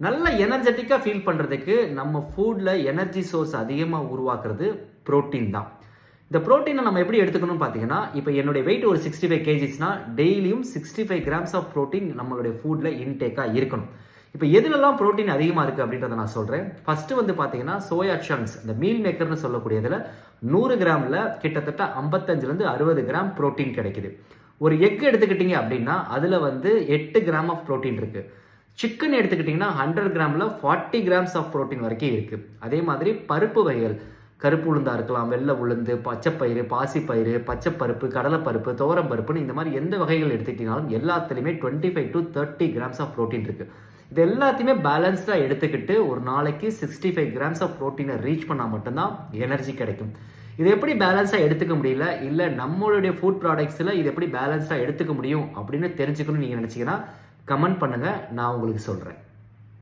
நல்ல எனர்ஜெட்டிக்காக ஃபீல் பண்ணுறதுக்கு நம்ம ஃபுட்டில் எனர்ஜி சோர்ஸ் அதிகமாக உருவாக்குறது ப்ரோட்டீன் தான். இந்த ப்ரோட்டீனை நம்ம எப்படி எடுத்துக்கணும்னு பார்த்தீங்கன்னா, இப்போ என்னுடைய வெயிட் ஒரு 65 கேஜிஸ்னா டெய்லியும் 65 கிராம்ஸ் ஆஃப் ப்ரோட்டீன் நம்மளுடைய ஃபுட்டில் இன்டேக்காக இருக்கணும். இப்போ எதுலெல்லாம் ப்ரோட்டீன் அதிகமாக இருக்குது அப்படின்றத நான் சொல்கிறேன். ஃபஸ்ட்டு வந்து பார்த்தீங்கன்னா சோயா சங்க்ஸ், இந்த மீல் மேக்கர்னு சொல்லக்கூடியதில் 100 கிராமில் கிட்டத்தட்ட 55லேருந்து 60 கிராம் ப்ரோட்டீன் கிடைக்குது. ஒரு எக் எடுத்துக்கிட்டீங்க அப்படின்னா அதில் வந்து 8 கிராம் ஆஃப் ப்ரோட்டீன் இருக்குது. சிக்கன் எடுத்துக்கிட்டிங்கன்னா 100 கிராமில் 40 கிராம்ஸ் ஆஃப் ப்ரோட்டீன் வரைக்கும் இருக்குது. அதே மாதிரி பருப்பு வகைகள், கருப்பு உளுந்தா இருக்கலாம், வெள்ளை உளுந்து, பச்சைப்பயிறு, பாசிப்பயிறு, பச்சைப்பருப்பு, கடலைப்பருப்பு, துவரம்பருப்புன்னு இந்த மாதிரி எந்த வகைகள் எடுத்துக்கிட்டிங்கனாலும் எல்லாத்துலேயுமே 25 to 30 கிராம்ஸ் ஆஃப் ப்ரோட்டீன் இருக்குது. இது எல்லாத்தையுமே பேலன்ஸ்டாக எடுத்துக்கிட்டு ஒரு நாளைக்கு 65 கிராம்ஸ் ஆஃப் ப்ரோட்டீனை ரீச் பண்ணால் மட்டும்தான் எனர்ஜி கிடைக்கும். இது எப்படி பேலன்ஸாக எடுத்துக்க முடியல, இல்லை நம்மளுடைய ஃபுட் ப்ராடக்ட்ஸில் இது எப்படி பேலன்ஸாக எடுத்துக்க முடியும் அப்படின்னு தெரிஞ்சுக்கணும்னு நீங்கள் நினச்சிங்கன்னா கமெண்ட் பண்ணுங்கள், நான் உங்களுக்கு சொல்கிறேன்.